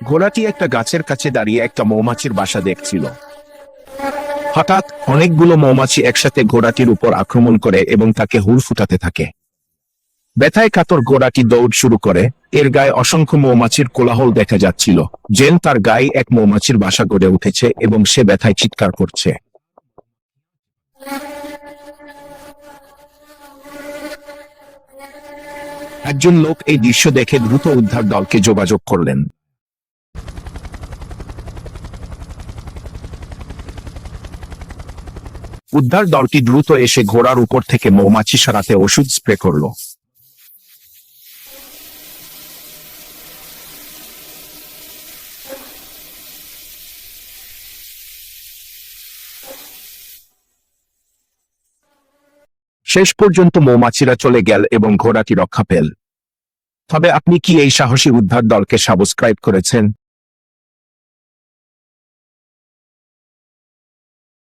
ঘোড়াটি একটা গাছের কাছে দাঁড়িয়ে একটা মৌমাছির বাসা দেখছিল। হঠাৎ অনেকগুলো মৌমাছি একসাথে ঘোড়াটির উপর আক্রমণ করে এবং তাকে হুল ফুটাতে থাকে। ব্যথায় কাতর ঘোড়াটি দৌড় শুরু করে। এর গায়ে অসংখ্য মৌমাছির কোলাহল দেখা যাচ্ছিল, যেন তার গায়ে এক মৌমাছির বাসা গড়ে উঠেছে এবং সে ব্যথায় চিৎকার করছে। একজন লোক এই দৃশ্য দেখে দ্রুত উদ্ধার দলকে যোগাযোগ করলেন। উদ্ধার দলটি দ্রুত এসে ঘোড়ার উপর থেকে মৌমাছি সরাতে ওষুধ স্প্রে করলো। শেষ পর্যন্ত মৌমাছিরা চলে গেল এবং ঘোড়াটি রক্ষা পেল। তবে আপনি কি এই সাহসী উদ্ধার দলকে সাবস্ক্রাইব করেছেন?